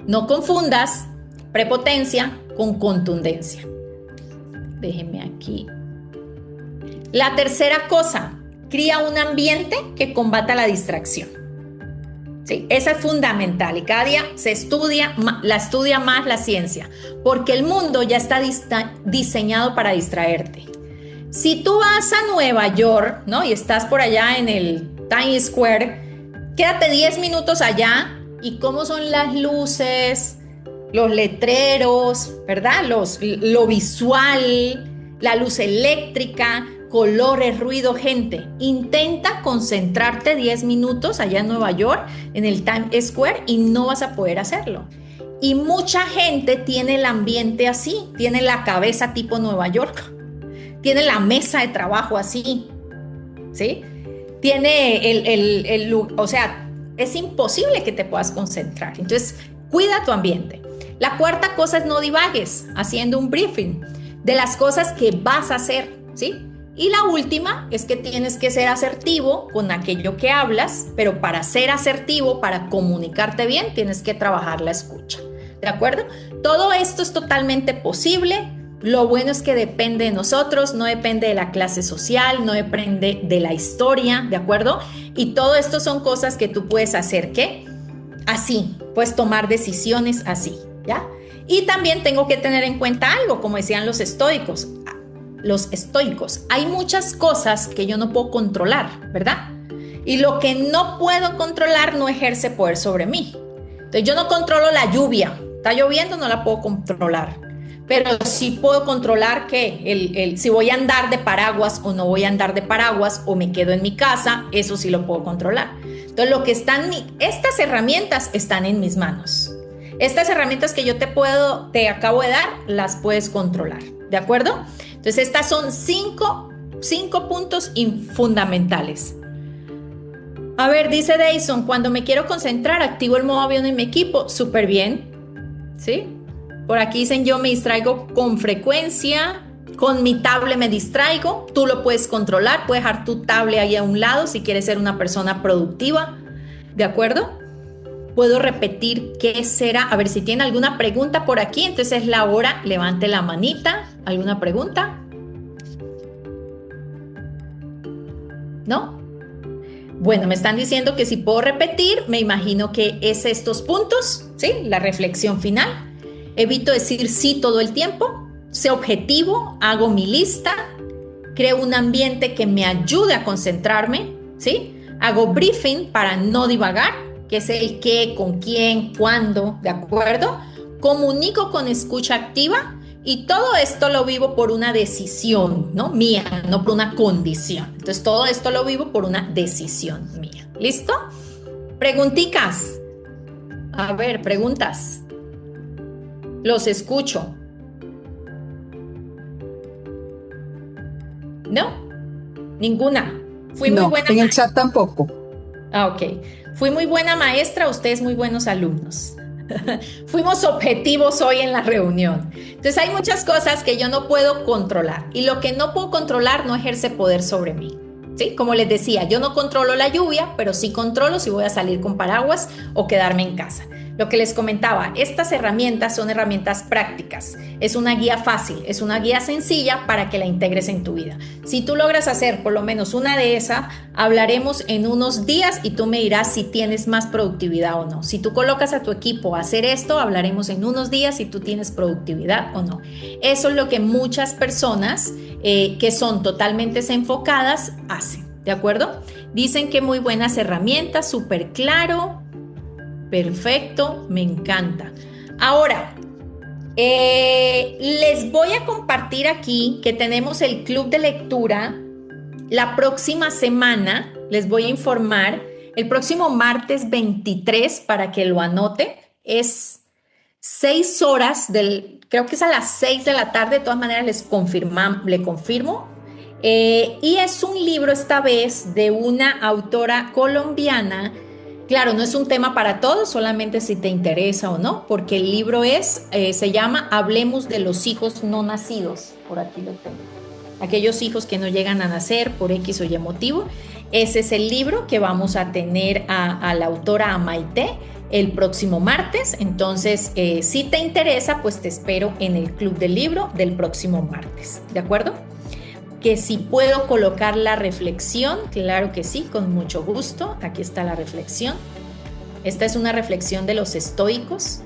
No confundas prepotencia con contundencia. Déjenme aquí. La tercera cosa, cría un ambiente que combata la distracción. ¿Sí? Esa es fundamental y cada día se estudia más la ciencia, porque el mundo ya está diseñado para distraerte. Si tú vas a Nueva York, ¿no? Y estás por allá en el Times Square, quédate 10 minutos allá y cómo son las luces, los letreros, ¿verdad? Lo visual, la luz eléctrica, colores, ruido, gente. Intenta concentrarte 10 minutos allá en Nueva York, en el Times Square, y no vas a poder hacerlo. Y mucha gente tiene el ambiente así, tiene la cabeza tipo Nueva York, tiene la mesa de trabajo así, ¿sí? Tiene o sea, es imposible que te puedas concentrar. Entonces, cuida tu ambiente. La cuarta cosa es no divagues haciendo un briefing de las cosas que vas a hacer, ¿sí? Y la última es que tienes que ser asertivo con aquello que hablas, pero para ser asertivo, para comunicarte bien, tienes que trabajar la escucha. ¿De acuerdo? Todo esto es totalmente posible. Lo bueno es que depende de nosotros, no depende de la clase social, no depende de la historia, ¿de acuerdo? Y todo esto son cosas que tú puedes hacer, ¿qué? Así, puedes tomar decisiones así, ¿ya? Y también tengo que tener en cuenta algo, como decían los estoicos. Hay muchas cosas que yo no puedo controlar, ¿verdad? Y lo que no puedo controlar no ejerce poder sobre mí. Entonces yo no controlo la lluvia. Está lloviendo, no la puedo controlar. Pero sí puedo controlar que si voy a andar de paraguas o no voy a andar de paraguas o me quedo en mi casa, eso sí lo puedo controlar. Entonces estas herramientas están en mis manos. Estas herramientas que yo te acabo de dar, las puedes controlar, ¿de acuerdo? Entonces estas son cinco puntos fundamentales. A ver, dice Dayson, cuando me quiero concentrar, activo el modo avión en mi equipo. Súper bien, ¿sí? Por aquí dicen, yo me distraigo con frecuencia, con mi tablet me distraigo. Tú lo puedes controlar, puedes dejar tu tablet ahí a un lado si quieres ser una persona productiva, ¿de acuerdo? Puedo repetir qué será. A ver si tiene alguna pregunta por aquí, entonces es la hora, levante la manita. ¿Alguna pregunta? ¿No? Bueno, me están diciendo que si puedo repetir, me imagino que es estos puntos, ¿sí? La reflexión final. Evito decir sí todo el tiempo, sé objetivo, hago mi lista, creo un ambiente que me ayude a concentrarme, ¿sí? Hago briefing para no divagar, que es el qué, con quién, cuándo, ¿de acuerdo? Comunico con escucha activa y todo esto lo vivo por una decisión, ¿no? Mía, no por una condición. Entonces todo esto lo vivo por una decisión mía. ¿Listo? Pregunticas. A ver, preguntas. Los escucho. ¿No? Ninguna. Fui muy buena. En el chat tampoco. Ah, ok. Fui muy buena maestra, ustedes muy buenos alumnos. Fuimos objetivos hoy en la reunión. Entonces hay muchas cosas que yo no puedo controlar y lo que no puedo controlar no ejerce poder sobre mí. ¿Sí? Como les decía, yo no controlo la lluvia, pero sí controlo si voy a salir con paraguas o quedarme en casa. Lo que les comentaba, estas herramientas son herramientas prácticas. Es una guía fácil, es una guía sencilla para que la integres en tu vida. Si tú logras hacer por lo menos una de esas, hablaremos en unos días y tú me dirás si tienes más productividad o no. Si tú colocas a tu equipo a hacer esto, hablaremos en unos días si tú tienes productividad o no. Eso es lo que muchas personas que son totalmente enfocadas hacen, ¿de acuerdo? Dicen que muy buenas herramientas, súper claro. Perfecto, me encanta. Ahora, les voy a compartir aquí que tenemos el club de lectura. La próxima semana les voy a informar, el próximo martes 23, para que lo anote, es 6 horas, creo que es a las 6 de la tarde, de todas maneras le confirmo. Y es un libro esta vez de una autora colombiana. Claro, no es un tema para todos, solamente si te interesa o no, porque el libro se llama Hablemos de los hijos no nacidos. Por aquí lo tengo. Aquellos hijos que no llegan a nacer por X o Y motivo. Ese es el libro que vamos a tener a la autora Maite el próximo martes. Entonces, si te interesa, pues te espero en el club del libro del próximo martes. ¿De acuerdo? Que si puedo colocar la reflexión, claro que sí, con mucho gusto. Aquí está la reflexión. Esta es una reflexión de los estoicos.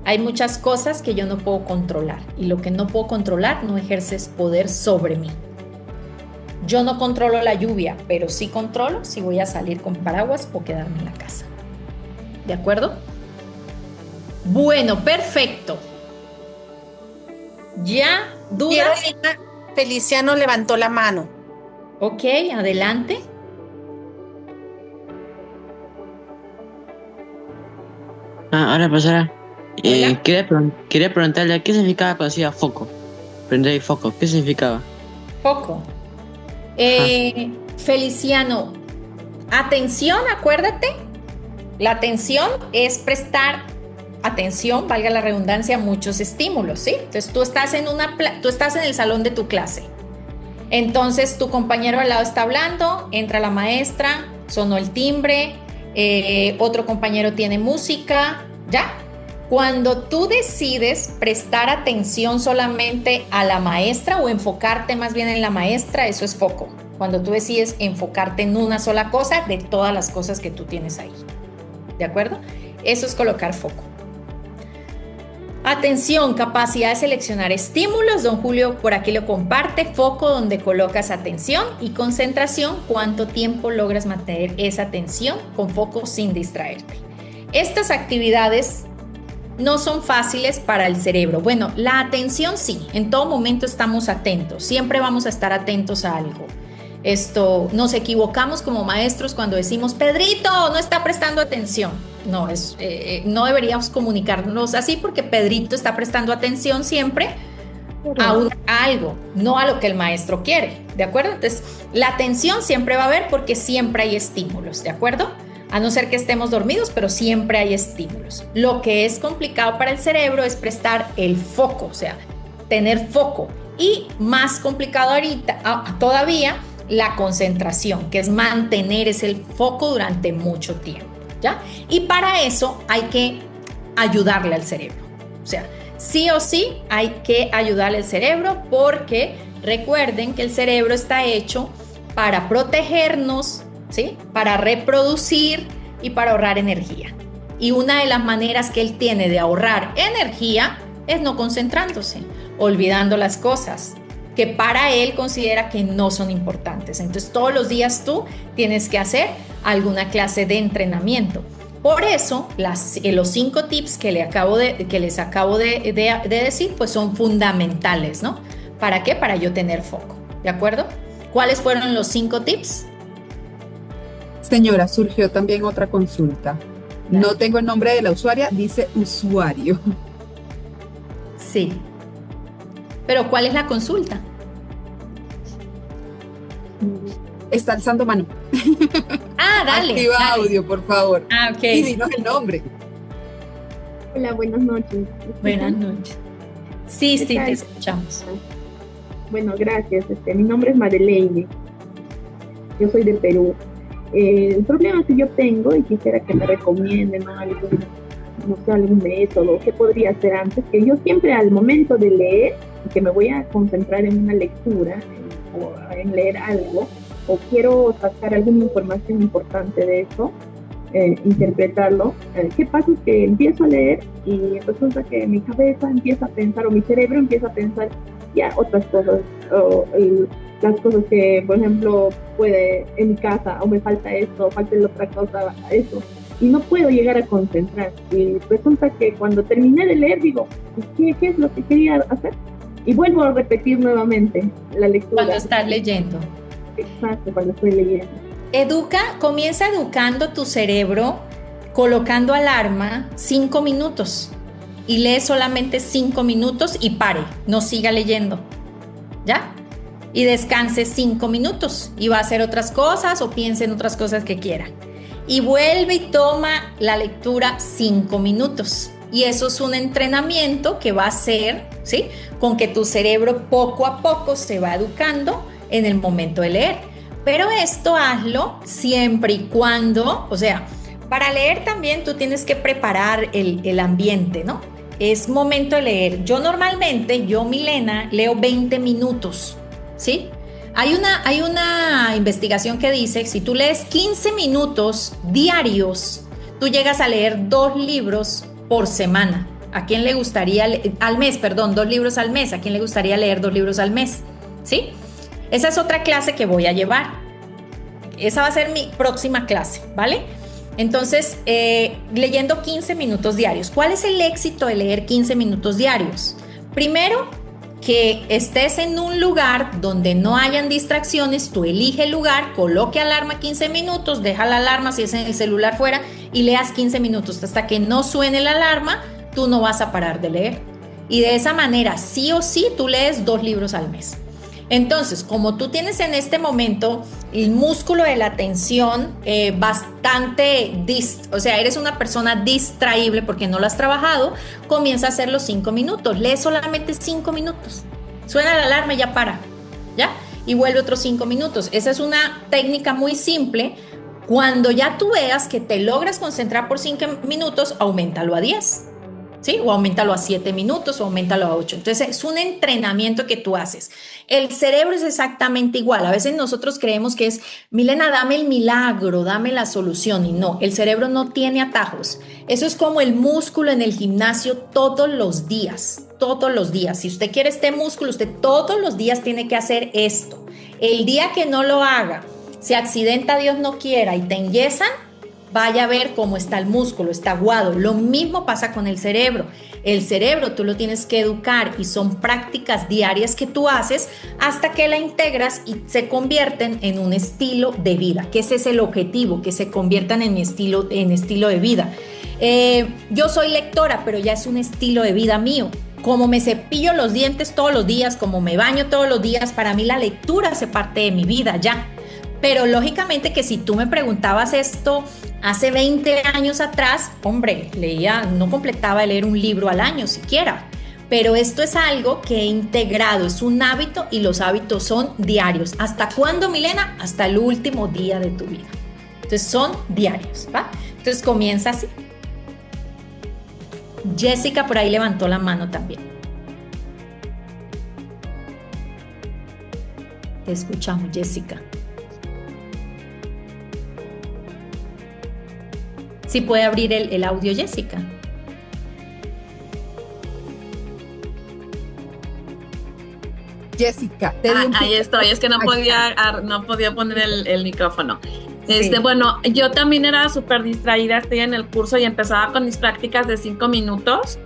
Hay muchas cosas que yo no puedo controlar y lo que no puedo controlar no ejerce poder sobre mí. Yo no controlo la lluvia, pero sí controlo si voy a salir con paraguas o quedarme en la casa. ¿De acuerdo? Bueno, perfecto. ¿Ya? ¿Dudas? Feliciano levantó la mano. Ok, adelante. Ahora profesora, quería preguntarle qué significaba cuando decía foco. Prender el foco, ¿qué significaba? Foco. Feliciano, atención, acuérdate. La atención es prestar atención, valga la redundancia, a muchos estímulos, ¿sí? Entonces tú estás en el salón de tu clase Entonces tu compañero al lado está hablando, entra la maestra, sonó el timbre, otro compañero tiene música, ¿ya? Cuando tú decides prestar atención solamente a la maestra o enfocarte más bien en la maestra, eso es foco. Cuando tú decides enfocarte en una sola cosa de todas las cosas que tú tienes ahí. ¿De acuerdo? Eso es colocar foco. Atención, capacidad de seleccionar estímulos. Don Julio por aquí lo comparte. Foco, donde colocas atención, y concentración, cuánto tiempo logras mantener esa atención con foco sin distraerte. Estas actividades no son fáciles para el cerebro. Bueno, la atención sí, en todo momento estamos atentos, siempre vamos a estar atentos a algo. Nos equivocamos como maestros cuando decimos, Pedrito, no está prestando atención. No, no deberíamos comunicarnos así, porque Pedrito está prestando atención siempre a algo, no a lo que el maestro quiere, ¿de acuerdo? Entonces, la atención siempre va a haber porque siempre hay estímulos, ¿de acuerdo? A no ser que estemos dormidos, pero siempre hay estímulos. Lo que es complicado para el cerebro es prestar el foco, o sea, tener foco. Y más complicado ahorita, todavía, la concentración, que es mantener ese foco durante mucho tiempo, ¿ya? Y para eso hay que ayudarle al cerebro. O sea, sí o sí hay que ayudarle al cerebro, porque recuerden que el cerebro está hecho para protegernos, ¿sí? Para reproducir y para ahorrar energía. Y una de las maneras que él tiene de ahorrar energía es no concentrándose, olvidando las cosas que para él considera que no son importantes. Entonces todos los días tú tienes que hacer alguna clase de entrenamiento. Por eso los 5 tips que les acabo de decir, pues son fundamentales, ¿no? ¿Para qué? Para yo tener foco, ¿de acuerdo? ¿Cuáles fueron los 5 tips? Señora, surgió también otra consulta. Claro. No tengo el nombre de la usuaria, dice usuario. Sí. Pero ¿cuál es la consulta? Está alzando mano. Ah, dale. Activa dale. audio, por favor. Ah, ok. Y dinos el nombre. Hola, buenas noches. Buenas noches. Sí, ¿Qué sí, tal? te escuchamos. Bueno, gracias. Mi nombre es Madeleine. Yo soy de Perú. El problema que yo tengo, y quisiera que me recomienden algo, no sé, algún método, ¿qué podría hacer antes? Que yo siempre al momento de leer, que me voy a concentrar en una lectura, o en leer algo, o quiero sacar alguna información importante de eso, interpretarlo, ¿qué pasa? Es que empiezo a leer y resulta que mi cabeza empieza a pensar, o mi cerebro empieza a pensar ya otras cosas, las cosas que, por ejemplo, puede en mi casa, o me falta esto, o falta la otra cosa, eso, y no puedo llegar a concentrar. Y resulta que cuando terminé de leer digo, ¿qué es lo que quería hacer? Y vuelvo a repetir nuevamente la lectura. Cuando estás leyendo. Exacto, cuando estoy leyendo. Comienza educando tu cerebro colocando alarma 5 minutos y lee solamente 5 minutos y pare, no siga leyendo, ¿ya? Y descanse 5 minutos y va a hacer otras cosas o piense en otras cosas que quiera. Y vuelve y toma la lectura 5 minutos. Y eso es un entrenamiento que va a hacer, ¿sí? Con que tu cerebro poco a poco se va educando en el momento de leer. Pero esto hazlo siempre y cuando, o sea, para leer también tú tienes que preparar el ambiente, ¿no? Es momento de leer. Yo, Milena, leo 20 minutos, ¿sí? Hay una investigación que dice que si tú lees 15 minutos diarios, tú llegas a leer 2 libros por semana. ¿A quién le gustaría, al mes, perdón, 2 libros al mes? ¿A quién le gustaría leer 2 libros al mes? ¿Sí? Esa es otra clase que voy a llevar. Esa va a ser mi próxima clase, ¿vale? Entonces, leyendo 15 minutos diarios. ¿Cuál es el éxito de leer 15 minutos diarios? Primero, que estés en un lugar donde no hayan distracciones, tú elige el lugar, coloque alarma 15 minutos, deja la alarma si es en el celular fuera y leas 15 minutos. Hasta que no suene la alarma, tú no vas a parar de leer. Y de esa manera, sí o sí, tú lees 2 libros al mes. Entonces, como tú tienes en este momento el músculo de la atención bastante, o sea, eres una persona distraíble porque no lo has trabajado, comienza a hacer los 5 minutos, lee solamente 5 minutos, suena la alarma y ya para, ¿ya? y vuelve otros 5 minutos. Esa es una técnica muy simple. Cuando ya tú veas que te logras concentrar por 5 minutos, auméntalo a 10. ¿Sí? O auméntalo a 7 minutos o auméntalo a 8. Entonces es un entrenamiento que tú haces. El cerebro es exactamente igual. A veces nosotros creemos que es, Milena, dame el milagro, dame la solución. Y no, el cerebro no tiene atajos. Eso es como el músculo en el gimnasio todos los días. Todos los días. Si usted quiere este músculo, usted todos los días tiene que hacer esto. El día que no lo haga, se accidenta, Dios no quiera, y te enyesan, vaya a ver cómo está el músculo, está aguado. Lo mismo pasa con el cerebro. El cerebro tú lo tienes que educar y son prácticas diarias que tú haces hasta que la integras y se convierten en un estilo de vida, que ese es el objetivo, que se conviertan en estilo de vida. Yo soy lectora, pero ya es un estilo de vida mío. Como me cepillo los dientes todos los días, como me baño todos los días, para mí la lectura hace parte de mi vida ya. Pero lógicamente que si tú me preguntabas esto hace 20 años atrás, hombre, no completaba de leer un libro al año siquiera. Pero esto es algo que he integrado, es un hábito y los hábitos son diarios. ¿Hasta cuándo, Milena? Hasta el último día de tu vida. Entonces son diarios, ¿va? Entonces comienza así. Jessica por ahí levantó la mano también. Te escuchamos, Jessica. Sí puede abrir el audio, Jessica. Jessica, te di ahí estoy, es que no podía poner el micrófono. Sí. Bueno, yo también era súper distraída, estoy en el curso y empezaba con mis prácticas de 5 minutos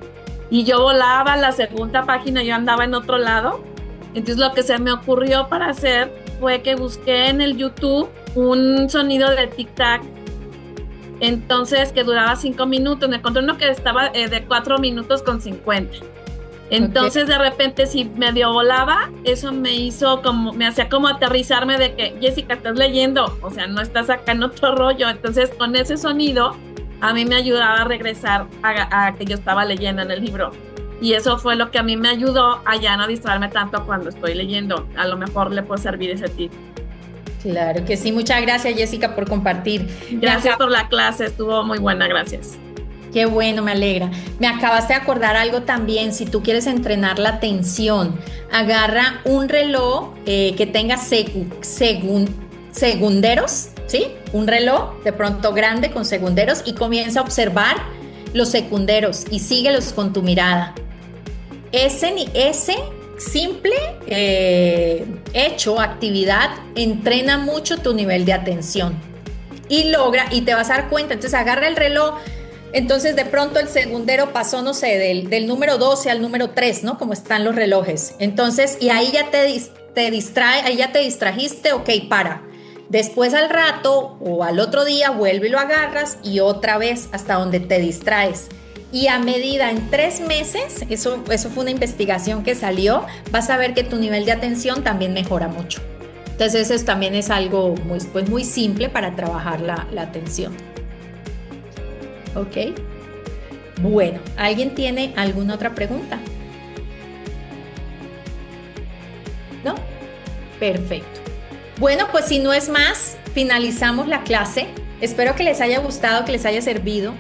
y yo volaba a la segunda página, yo andaba en otro lado. Entonces lo que se me ocurrió para hacer fue que busqué en el YouTube un sonido de tic-tac, entonces que duraba 5 minutos, me encontré uno que estaba de 4 minutos con 50. Entonces de repente si medio volaba, eso me hacía como aterrizarme de que, Jessica, estás leyendo, o sea, no estás acá en otro rollo. Entonces con ese sonido a mí me ayudaba a regresar a que yo estaba leyendo en el libro. Y eso fue lo que a mí me ayudó a ya no distraerme tanto cuando estoy leyendo. A lo mejor le puede servir ese tip. Claro que sí, muchas gracias, Jessica, por compartir. Gracias por la clase, estuvo muy buena, gracias. Qué bueno, me alegra. Me acabaste de acordar algo también. Si tú quieres entrenar la atención, agarra un reloj que tenga segunderos, ¿sí? Un reloj de pronto grande con segunderos y comienza a observar los secunderos y síguelos con tu mirada. Ese simple actividad, entrena mucho tu nivel de atención y te vas a dar cuenta. Entonces agarra el reloj. Entonces de pronto el segundero pasó, no sé, del número 12 al número 3, ¿no? Como están los relojes. Entonces, y ahí ya te distrae, ahí ya te distrajiste, ok, para. Después al rato o al otro día vuelve y lo agarras y otra vez hasta donde te distraes. Y a medida, en 3 meses, eso fue una investigación que salió, vas a ver que tu nivel de atención también mejora mucho. Entonces eso también es algo muy simple para trabajar la atención. ¿Ok? Bueno, ¿alguien tiene alguna otra pregunta? ¿No? Perfecto. Bueno, pues si no es más, finalizamos la clase. Espero que les haya gustado, que les haya servido.